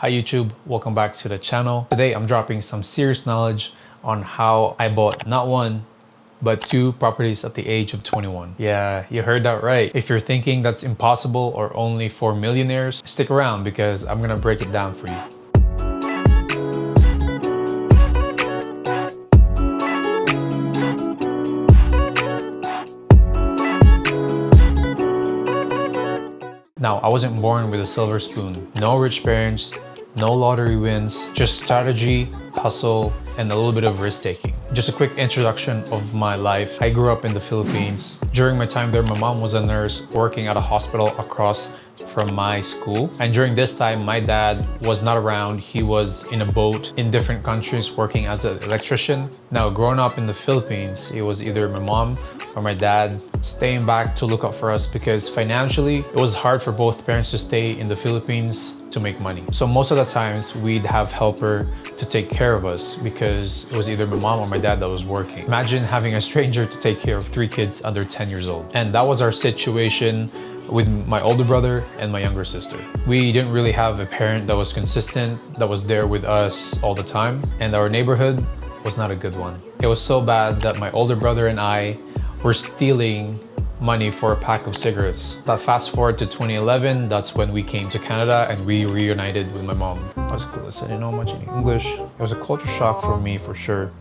Hi YouTube, welcome back to the channel. Today I'm dropping some serious knowledge on how I bought not one, but two properties at the age of 21. Yeah, you heard that right. If you're thinking that's impossible or only for millionaires, stick around because I'm gonna break it down for you. Now, I wasn't born with a silver spoon. No rich parents, no lottery wins, just strategy, hustle, and a little bit of risk taking. Just a quick introduction of my life. I grew up in the Philippines. During my time there, my mom was a nurse working at a hospital across from my school. And during this time, my dad was not around. He was in a boat in different countries working as an electrician. Now, growing up in the Philippines, it was either my mom or my dad staying back to look out for us because financially, it was hard for both parents to stay in the Philippines to make money. So most of the times, we'd have helper to take care of us because it was either my mom or my dad that was working. Imagine having a stranger to take care of 3 kids under 10 years old. And that was our situation with my older brother and my younger sister. We didn't really have a parent that was consistent, that was there with us all the time, and our neighborhood was not a good one. It was so bad that my older brother and I were stealing money for a pack of cigarettes. But fast forward to 2011, that's when we came to Canada and we reunited with my mom. I was clueless, I didn't know much in English. It was a culture shock for me for sure.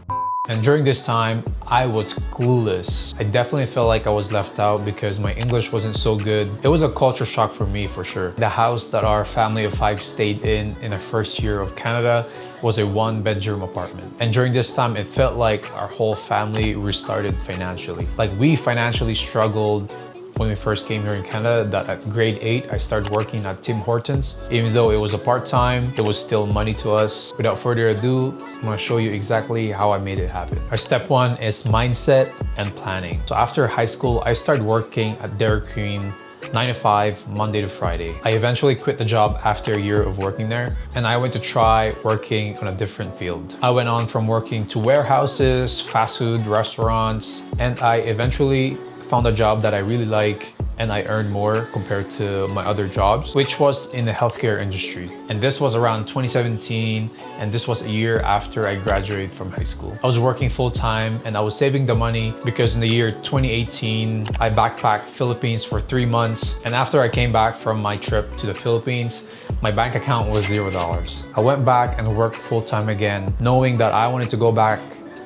And during this time, I was clueless. I definitely felt like I was left out because my English wasn't so good. It was a culture shock for me for sure. The house that our family of 5 stayed in the first year of Canada was a 1-bedroom apartment. And during this time, it felt like our whole family restarted financially. Like we financially struggled when we first came here in Canada. That at grade 8, I started working at Tim Hortons. Even though it was a part-time, it was still money to us. Without further ado, I'm gonna show you exactly how I made it happen. Our step 1 is mindset and planning. So after high school, I started working at Dairy Queen 9 to 5, Monday to Friday. I eventually quit the job after a year of working there, and I went to try working on a different field. I went on from working to warehouses, fast food, restaurants, and I eventually found a job that I really like and I earned more compared to my other jobs, which was in the healthcare industry. And this was around 2017, and this was a year after I graduated from high school. I was working full-time and I was saving the money because in the year 2018, I backpacked Philippines for 3 months. And after I came back from my trip to the Philippines, my bank account was $0. I went back and worked full-time again, knowing that I wanted to go back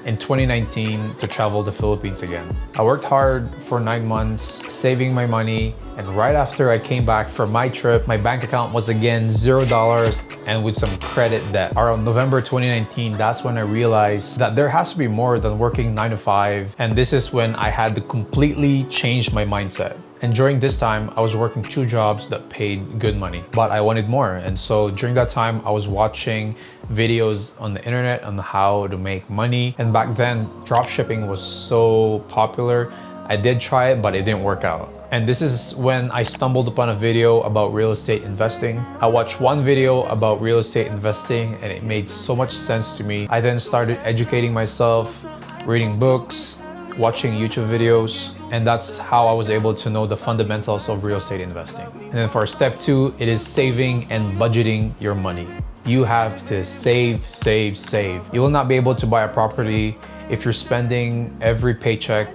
in 2019 to travel the Philippines again. I worked hard for 9 months, saving my money, and right after I came back from my trip, my bank account was again $0 and with some credit debt. Around November 2019, that's when I realized that there has to be more than working 9 to 5, and this is when I had to completely change my mindset. And during this time, I was working 2 jobs that paid good money, but I wanted more. And so during that time, I was watching videos on the internet on how to make money. And back then, dropshipping was so popular. I did try it, but it didn't work out. And this is when I stumbled upon a video about real estate investing. I watched one video about real estate investing and it made so much sense to me. I then started educating myself, reading books, watching YouTube videos, and that's how I was able to know the fundamentals of real estate investing. And then for step 2, it is saving and budgeting your money. You have to save, save, save. You will not be able to buy a property if you're spending every paycheck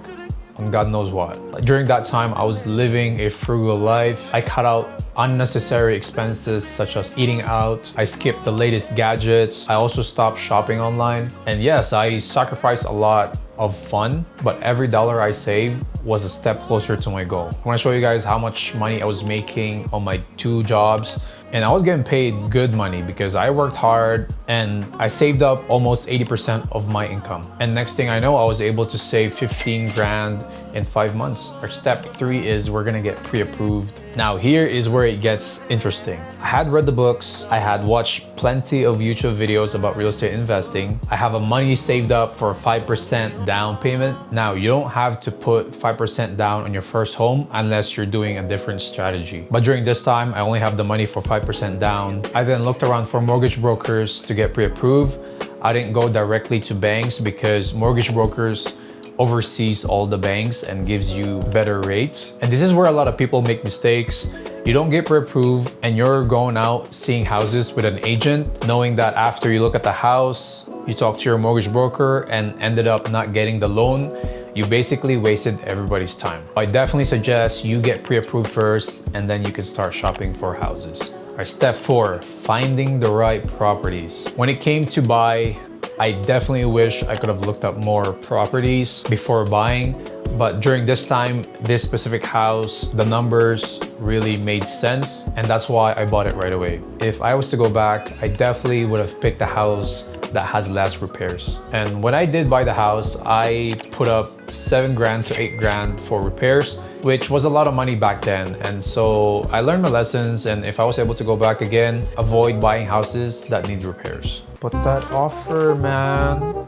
on God knows what. During that time, I was living a frugal life. I cut out unnecessary expenses such as eating out. I skipped the latest gadgets. I also stopped shopping online. And yes, I sacrificed a lot of fun, but every dollar I saved was a step closer to my goal. I want to show you guys how much money I was making on my 2 jobs. And I was getting paid good money because I worked hard and I saved up almost 80% of my income. And next thing I know, I was able to save 15 grand in 5 months. Our step 3 is we're gonna get pre-approved. Now here is where it gets interesting. I had read the books, I had watched plenty of YouTube videos about real estate investing. I have a money saved up for a 5% down payment. Now you don't have to put 5% down on your first home unless you're doing a different strategy. But during this time, I only have the money for 5% down. I then looked around for mortgage brokers to get pre-approved. I didn't go directly to banks because mortgage brokers oversees all the banks and gives you better rates. And this is where a lot of people make mistakes. You don't get pre-approved and you're going out seeing houses with an agent, knowing that after you look at the house, you talk to your mortgage broker and ended up not getting the loan, you basically wasted everybody's time. I definitely suggest you get pre-approved first and then you can start shopping for houses. All right, step 4, finding the right properties. When it came to buy, I definitely wish I could have looked up more properties before buying, but during this time, this specific house, the numbers really made sense, and that's why I bought it right away. If I was to go back, I definitely would have picked a house that has less repairs. And when I did buy the house, I put up 7 grand to 8 grand for repairs, which was a lot of money back then. And so I learned my lessons, and if I was able to go back again, avoid buying houses that need repairs. Put that offer, man.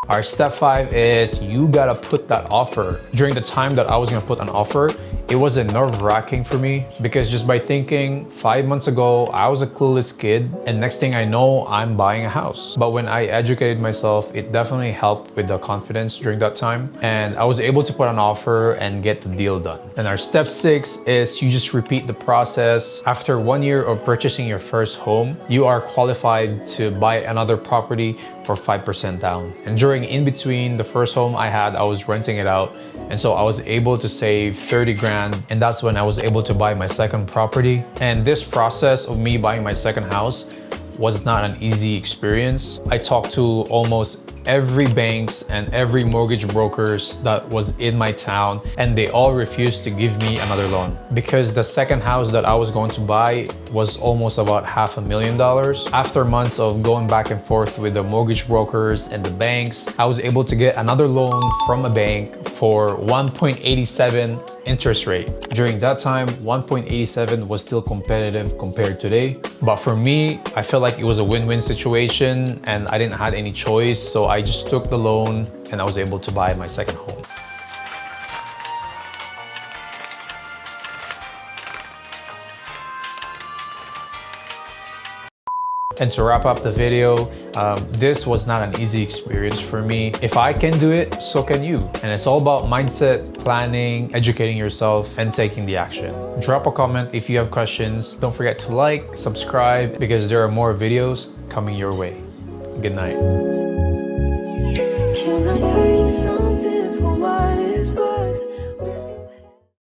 Our step 5 is you gotta put that offer. During the time that I was gonna put an offer, it was nerve-wracking for me because just by thinking 5 months ago, I was a clueless kid and next thing I know, I'm buying a house. But when I educated myself, it definitely helped with the confidence during that time. And I was able to put an offer and get the deal done. And our step 6 is you just repeat the process. After 1 year of purchasing your first home, you are qualified to buy another property for 5% down. And during in between the first home I had, I was renting it out. And so I was able to save 30 grand. And that's when I was able to buy my second property. And this process of me buying my second house was not an easy experience. I talked to almost every banks and every mortgage brokers that was in my town, and they all refused to give me another loan because the second house that I was going to buy was almost about $500,000. After months of going back and forth with the mortgage brokers and the banks, I was able to get another loan from a bank for 1.87 interest rate. During that time, 1.87 was still competitive compared to today. But for me, I felt like it was a win-win situation and I didn't have any choice. So I just took the loan and I was able to buy my second home. And to wrap up the video, this was not an easy experience for me. If I can do it, so can you. And it's all about mindset, planning, educating yourself, and taking the action. Drop a comment if you have questions. Don't forget to like, subscribe, because there are more videos coming your way. Good night. Can I tell you something?